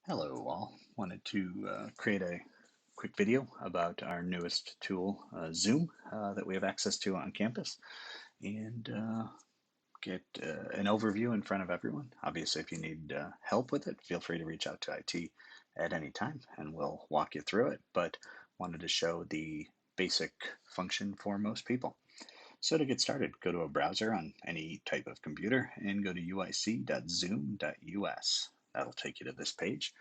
Hello all. Wanted to create a quick video about our newest tool, Zoom, that we have access to on campus, and get an overview in front of everyone. Obviously, if you need help with it, feel free to reach out to IT at any time, and we'll walk you through it. But wanted to show the basic function for most people. So to get started, go to a browser on any type of computer and go to uic.zoom.us. That'll take you to this page,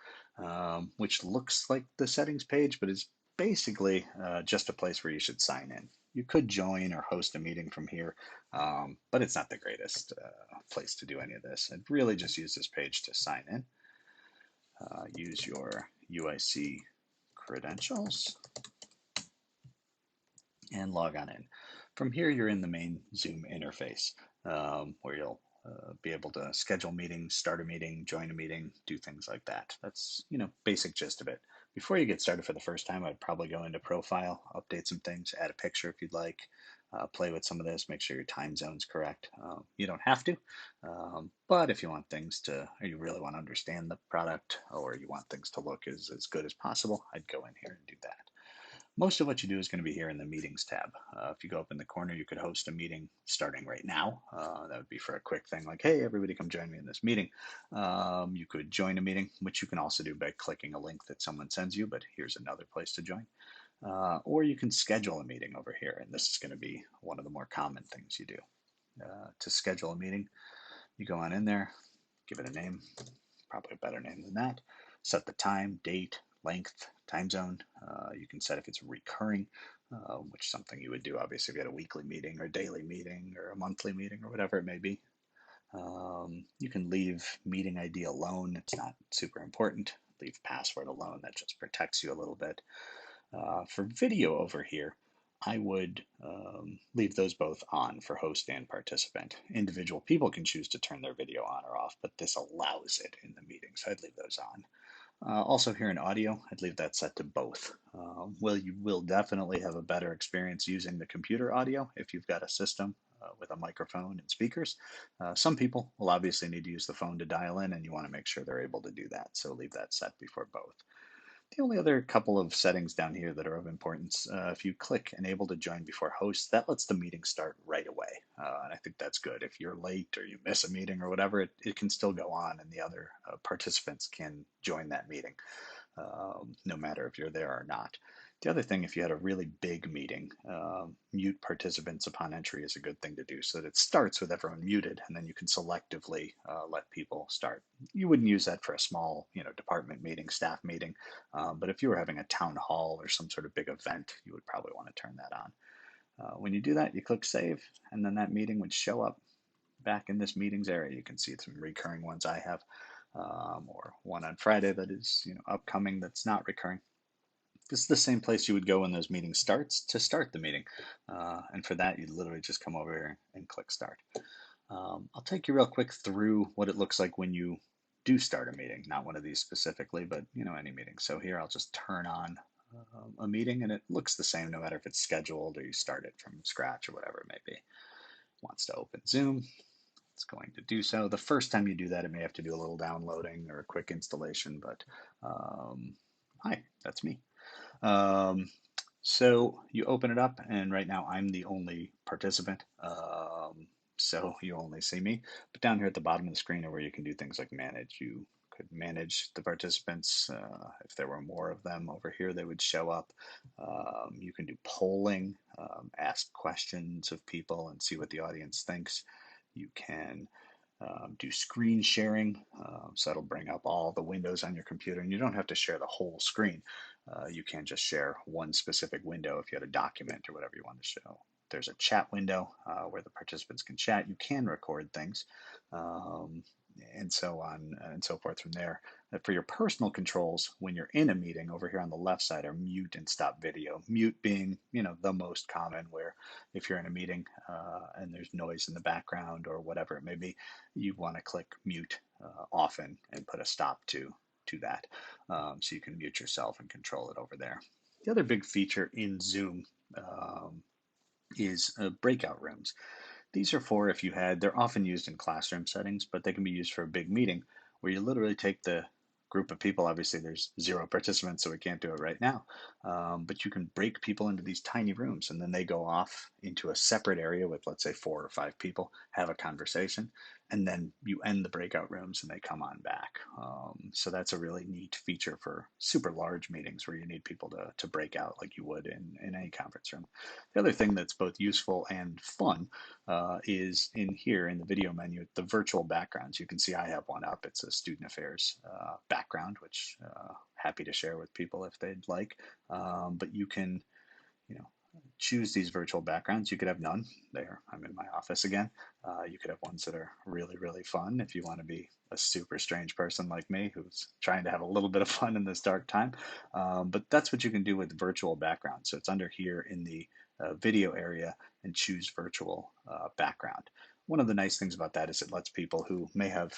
which looks like the settings page, but is basically just a place where you should sign in. You could join or host a meeting from here, but it's not the greatest place to do any of this. I'd really just use this page to sign in. Use your UIC credentials and log on in. From here, you're in the main Zoom interface where you'll be able to schedule meetings, start a meeting, join a meeting, do things like that. That's, basic gist of it. Before you get started for the first time, I'd probably go into profile, update some things, add a picture if you'd like, play with some of this, make sure your time zone's correct. You don't have to, but if you want things to, or you really want to understand the product, or you want things to look as good as possible, I'd go in here and do that. Most of what you do is going to be here in the meetings tab. If you go up in the corner, you could host a meeting starting right now. That would be for a quick thing like, hey, everybody come join me in this meeting. You could join a meeting, which you can also do by clicking a link that someone sends you, but here's another place to join. Or you can schedule a meeting over here, and this is going to be one of the more common things you do. To schedule a meeting, you go on in there, give it a name, probably a better name than that. Set the time, date, length, time zone. You can set if it's recurring, which is something you would do obviously if you had a weekly meeting or daily meeting or a monthly meeting or whatever it may be. You can leave meeting ID alone. It's not super important. Leave password alone. That just protects you a little bit. For video over here, I would leave those both on for host and participant. Individual people can choose to turn their video on or off, but this allows it in the meeting, so I'd leave those on. Also here in audio, I'd leave that set to both. Well, you will definitely have a better experience using the computer audio if you've got a system with a microphone and speakers. Some people will obviously need to use the phone to dial in, and you want to make sure they're able to do that, so leave that set before both. The only other couple of settings down here that are of importance, if you click enable to join before host, that lets the meeting start right away. And I think that's good. If you're late or you miss a meeting or whatever, it can still go on and the other participants can join that meeting, no matter if you're there or not. The other thing, if you had a really big meeting, mute participants upon entry is a good thing to do so that it starts with everyone muted and then you can selectively let people start. You wouldn't use that for a small, department meeting, staff meeting, but if you were having a town hall or some sort of big event, you would probably want to turn that on. When you do that, you click save, and then that meeting would show up back in this meetings area. You can see some recurring ones I have, or one on Friday that is upcoming that's not recurring. This is the same place you would go when those meetings starts to start the meeting. And for that, you literally just come over here and click start. I'll take you real quick through what it looks like when you do start a meeting, not one of these specifically, but any meeting. So here I'll just turn on a meeting and it looks the same no matter if it's scheduled or you start it from scratch or whatever it may be. Wants to open Zoom. It's going to do so. The first time you do that, it may have to do a little downloading or a quick installation, but hi, that's me. So you open it up, and right now I'm the only participant, so you only see me. But down here at the bottom of the screen are where you can do things like manage. You could manage the participants. If there were more of them over here, they would show up. You can do polling, ask questions of people and see what the audience thinks. You can do screen sharing, so that'll bring up all the windows on your computer, and you don't have to share the whole screen. You can just share one specific window if you had a document or whatever you want to show. There's a chat window where the participants can chat. You can record things, um, and so on and so forth from there. For your personal controls, when you're in a meeting, over here on the left side are mute and stop video. Mute being, the most common, where if you're in a meeting and there's noise in the background or whatever it may be, you want to click mute often and put a stop to that, so you can mute yourself and control it over there. The other big feature in Zoom is breakout rooms. These are for they're often used in classroom settings, but they can be used for a big meeting where you literally take the group of people. Obviously, there's 0 participants, so we can't do it right now. But you can break people into these tiny rooms, and then they go off into a separate area with, let's say, 4 or 5 people, have a conversation, and then you end the breakout rooms and they come on back. So that's a really neat feature for super large meetings where you need people to break out like you would in any conference room. The other thing that's both useful and fun is in here in the video menu, the virtual backgrounds. You can see I have one up. It's a student affairs background, which happy to share with people if they'd like. But you can, you know, choose these virtual backgrounds. You could have none. There, I'm in my office again. You could have ones that are really, really fun if you want to be a super strange person like me who's trying to have a little bit of fun in this dark time. But that's what you can do with virtual backgrounds. So it's under here in the video area and choose virtual background. One of the nice things about that is it lets people who may have,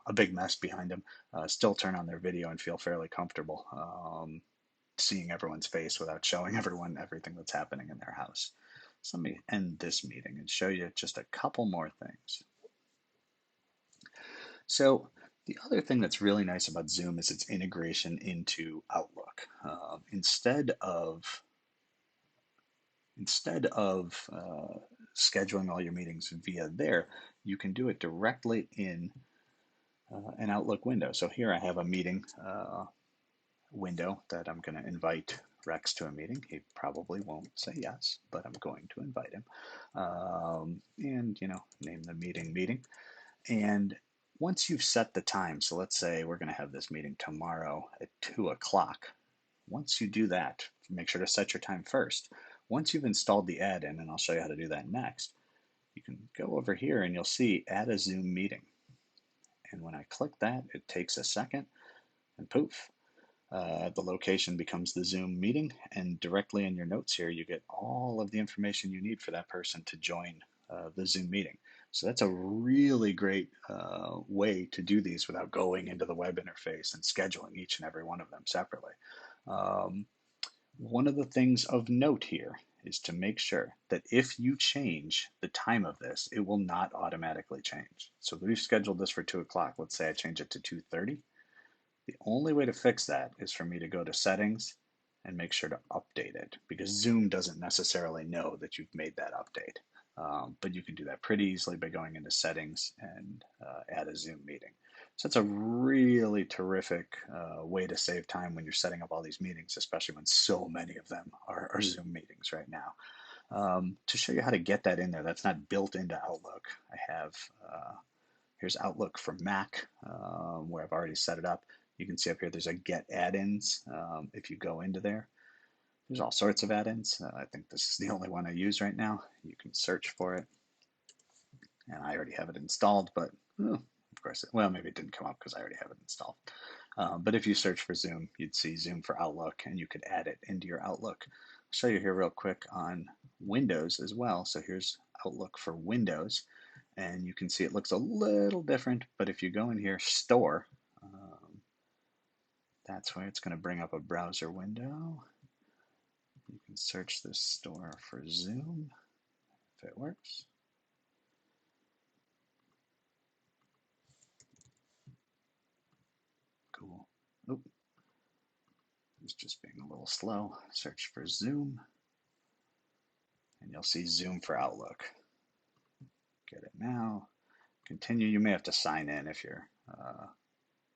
a big mess behind them still turn on their video and feel fairly comfortable. Seeing everyone's face without showing everyone everything that's happening in their house. So let me end this meeting and show you just a couple more things. So the other thing that's really nice about Zoom is its integration into Outlook. Instead of scheduling all your meetings via there, you can do it directly in an Outlook window. So here I have a meeting window that I'm going to invite Rex to a meeting. He probably won't say yes, but I'm going to invite him. And, name the meeting. And once you've set the time, so let's say we're going to have this meeting tomorrow at 2 o'clock. Once you do that, make sure to set your time first. Once you've installed the add-in, and I'll show you how to do that next, you can go over here and you'll see add a Zoom meeting. And when I click that, it takes a second and poof, the location becomes the Zoom meeting, and directly in your notes here, you get all of the information you need for that person to join the Zoom meeting. So that's a really great way to do these without going into the web interface and scheduling each and every one of them separately. Um, One of the things of note here is to make sure that if you change the time of this, it will not automatically change. So if we've scheduled this for 2 o'clock. Let's say I change it to 2:30. The only way to fix that is for me to go to settings and make sure to update it, because Zoom doesn't necessarily know that you've made that update. But you can do that pretty easily by going into settings and add a Zoom meeting. So it's a really terrific way to save time when you're setting up all these meetings, especially when so many of them are Zoom meetings right now. To show you how to get that in there, that's not built into Outlook. I have Here's Outlook for Mac, where I've already set it up. You can see up here there's a Get Add-ins. If you go into there, there's all sorts of add-ins. I think this is the only one I use right now. You can search for it, and I already have it installed, but of course, well, maybe it didn't come up because I already have it installed. But if you search for Zoom, you'd see Zoom for Outlook, and you could add it into your Outlook. I'll show you here real quick on Windows as well. So here's Outlook for Windows, and you can see it looks a little different, but if you go in here, Store, that's where it's going to bring up a browser window. You can search this store for Zoom if it works. Cool. Oop, it's just being a little slow. Search for Zoom, and you'll see Zoom for Outlook. Get it now. Continue. You may have to sign in if you're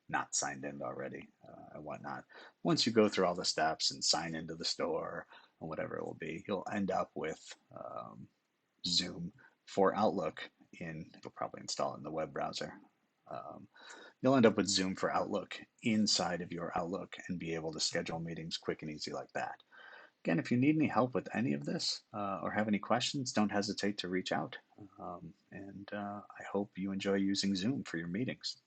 not signed in already and whatnot. Once you go through all the steps and sign into the store and whatever it will be, you'll end up with Zoom for Outlook it'll probably install it in the web browser. You'll end up with Zoom for Outlook inside of your Outlook and be able to schedule meetings quick and easy like that. Again, if you need any help with any of this or have any questions, don't hesitate to reach out. And I hope you enjoy using Zoom for your meetings.